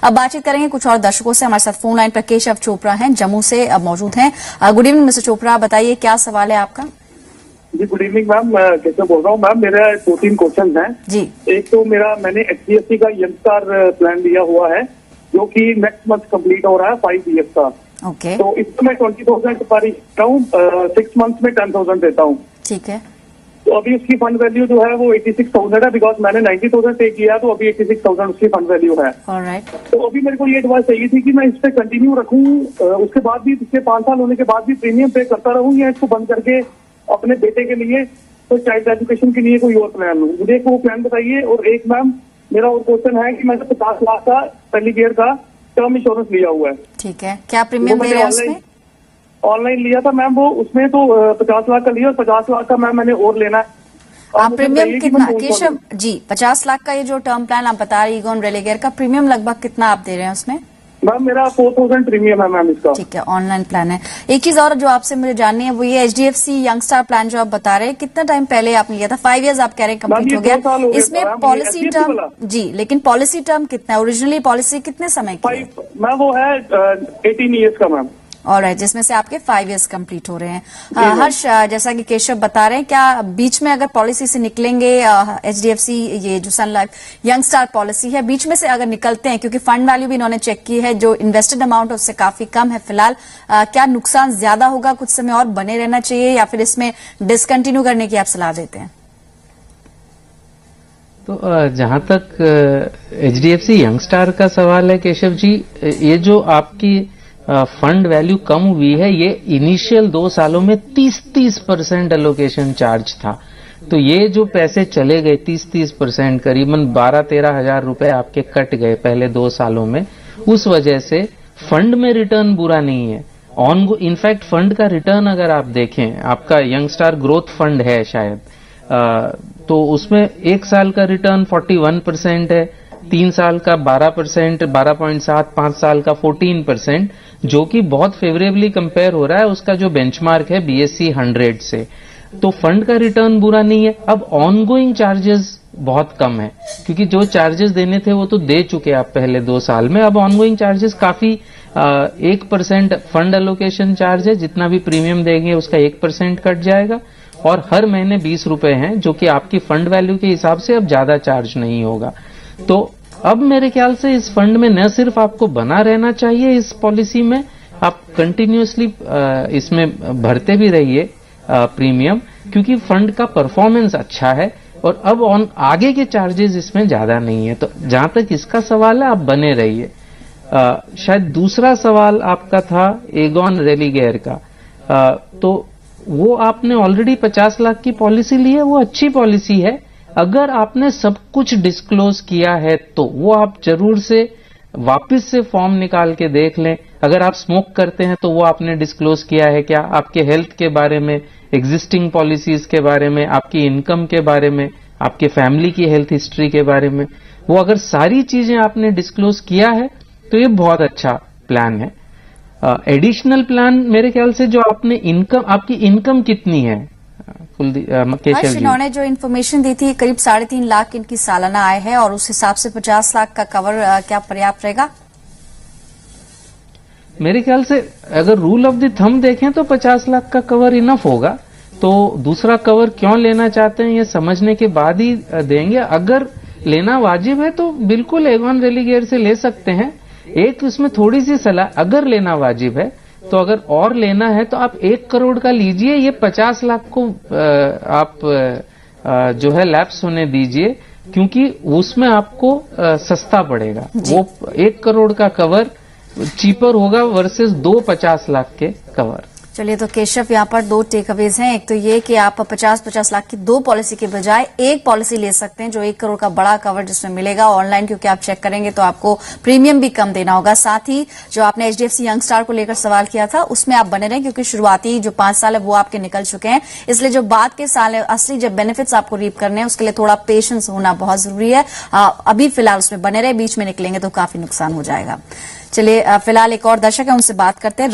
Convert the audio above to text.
अब बातचीत करेंगे कुछ और दर्शकों से। हमारे साथ फोन लाइन पर केशव चोपड़ा हैं, जम्मू से मौजूद हैं। गुड इवनिंग मिस्टर चोपड़ा, बताइए क्या सवाल है आपका। जी गुड इवनिंग मैम, मैं कैसे बोल रहा हूँ मैम। मेरे 2-3 क्वेश्चन हैं जी। एक तो मैंने HDFC का यंग स्टार प्लान लिया हुआ है जो कि नेक्स्ट मंथ कंप्लीट हो रहा है 5 ईयर्स का। ओके। तो इसमें मैं 20,000 पर देता हूँ, 6 मंथ्स में 10,000 देता हूँ। ठीक है। तो अभी उसकी फंड वैल्यू जो है वो 86,000 है, बिकॉज मैंने 90,000 पे किया तो अभी 86,000 उसकी फंड वैल्यू है। ऑलराइट। तो अभी मेरे को ये एडवाइस चाहिए थी कि मैं इस पे कंटिन्यू रखूं, उसके बाद भी इसके 5 साल होने के बाद भी प्रीमियम पे करता रहूं, या इसको बंद करके अपने बेटे के लिए तो चाइल्ड एजुकेशन के लिए कोई और प्लान लूं। मुझे एक वो प्लान बताइए। और एक मैम मेरा और क्वेश्चन है कि मैंने 50 लाख का पहली ईयर का टर्म इंश्योरेंस लिया हुआ है। ठीक है, क्या प्रीमियम दे रहे हैं उसमें? ऑनलाइन लिया था मैम, वो उसमें तो 50 लाख का लिया और 50 लाख का मैम मैंने और लेना है। आप प्रीमियम कितना केशव जी? 50 लाख का ये जो टर्म प्लान आप बता रहे ईगॉन रेलिगेयर का प्रीमियम लगभग कितना आप दे रहे हैं उसमें? मैम मेरा 4,000 प्रीमियम है मैम इसका। ठीक है, ऑनलाइन प्लान है। एक चीज और जो आपसे मुझे जाननी है वो ये HDFC यंग स्टार प्लान जो आप बता रहे हैं, कितना टाइम पहले आपने लिया था? 5 इयर्स आप कह रहे हैं कंप्लीट हो गया। इसमें पॉलिसी टर्म जी, लेकिन पॉलिसी टर्म कितना है? ओरिजिनली पॉलिसी कितने समय की है? मैम वो है 18 ईयर्स का मैम। ऑलराइट, जिसमें से आपके 5 इयर्स कंप्लीट हो रहे हैं। हर्ष, जैसा कि केशव बता रहे हैं, क्या बीच में अगर पॉलिसी से निकलेंगे HDFC ये जो सन लाइफ यंग स्टार पॉलिसी है, बीच में से अगर निकलते हैं, क्योंकि फंड वैल्यू भी इन्होंने चेक की है, जो इन्वेस्टेड अमाउंट है उससे काफी कम है फिलहाल, क्या नुकसान ज्यादा होगा? कुछ समय और बने रहना चाहिए या फिर इसमें डिसकंटिन्यू करने की आप सलाह देते हैं? तो जहां तक HDFC यंग स्टार का सवाल है केशव जी, ये जो आपकी फंड वैल्यू कम हुई है, ये इनिशियल 2 सालों में 30% एलोकेशन चार्ज था। तो ये जो पैसे चले गए 30% करीबन 12-13 हजार रुपए आपके कट गए पहले 2 सालों में, उस वजह से फंड में रिटर्न बुरा नहीं है। इनफैक्ट फंड का रिटर्न अगर आप देखें, आपका यंग स्टार ग्रोथ फंड है शायद, तो उसमें 1 साल का रिटर्न 41% है, 3 साल का 12%, 12.7, 5 साल का 14%, जो कि बहुत फेवरेबली कंपेयर हो रहा है उसका जो बेंचमार्क है BSE 100 से। तो फंड का रिटर्न बुरा नहीं है। अब ऑनगोइंग चार्जेस बहुत कम है, क्योंकि जो चार्जेस देने थे वो तो दे चुके आप पहले 2 साल में। अब ऑनगोइंग चार्जेस काफी 1% फंड एलोकेशन चार्ज है, जितना भी प्रीमियम देंगे उसका 1% कट जाएगा, और हर महीने 20 रुपए हैं, जो कि आपकी फंड वैल्यू के हिसाब से अब ज्यादा चार्ज नहीं होगा। तो अब मेरे ख्याल से इस फंड में न सिर्फ आपको बना रहना चाहिए, इस पॉलिसी में आप कंटिन्यूअसली इसमें भरते भी रहिए प्रीमियम, क्योंकि फंड का परफॉर्मेंस अच्छा है और अब आगे के चार्जेस इसमें ज्यादा नहीं है। तो जहां तक इसका सवाल है, आप बने रहिए। शायद दूसरा सवाल आपका था ईगॉन रेलिगेयर का, तो वो आपने ऑलरेडी 50 लाख की पॉलिसी ली है, वो अच्छी पॉलिसी है। अगर आपने सब कुछ डिस्क्लोज किया है तो वो आप जरूर से वापस से फॉर्म निकाल के देख लें। अगर आप स्मोक करते हैं तो वो आपने डिस्क्लोज किया है क्या, आपके हेल्थ के बारे में, एग्जिस्टिंग पॉलिसीज के बारे में, आपकी इनकम के बारे में, आपके फैमिली की हेल्थ हिस्ट्री के बारे में, वो अगर सारी चीजें आपने डिस्क्लोज किया है तो ये बहुत अच्छा प्लान है। एडिशनल प्लान मेरे ख्याल से जो आपने इनकम, आपकी इनकम कितनी है केशव जी? इन्होंने जो इन्फॉर्मेशन दी थी करीब 3.5 लाख इनकी सालाना आय है, और उस हिसाब से 50 लाख का कवर क्या पर्याप्त रहेगा? मेरे ख्याल से अगर रूल ऑफ द थंब देखें तो 50 लाख का कवर इनफ होगा। तो दूसरा कवर क्यों लेना चाहते हैं ये समझने के बाद ही देंगे। अगर लेना वाजिब है तो बिल्कुल ईगॉन रेलिगेयर से ले सकते हैं। एक उसमें थोड़ी सी सलाह, अगर लेना वाजिब है तो अगर और लेना है तो आप 1 करोड़ का लीजिए, ये 50 लाख को आप जो है लैप्स होने दीजिए, क्योंकि उसमें आपको सस्ता पड़ेगा। वो 1 करोड़ का कवर चीपर होगा वर्सेस 2 50 लाख के कवर। चलिए, तो केशव यहाँ पर 2 टेक अवेज हैं। एक तो ये कि आप 50-50 लाख की 2 पॉलिसी के बजाय 1 पॉलिसी ले सकते हैं जो 1 करोड़ का बड़ा कवर जिसमें मिलेगा ऑनलाइन, क्योंकि आप चेक करेंगे तो आपको प्रीमियम भी कम देना होगा। साथ ही जो आपने HDFC यंग स्टार को लेकर सवाल किया था उसमें आप बने रहें, क्योंकि शुरुआती जो 5 साल है वो आपके निकल चुके हैं, इसलिए जो बाद के साल है असली जब बेनिफिट्स आपको रीप करने हैं उसके लिए थोड़ा पेशेंस होना बहुत जरूरी है। अभी फिलहाल उसमें बने रहे, बीच में निकलेंगे तो काफी नुकसान हो जाएगा। चलिए, फिलहाल एक और दर्शक है, उनसे बात करते हैं।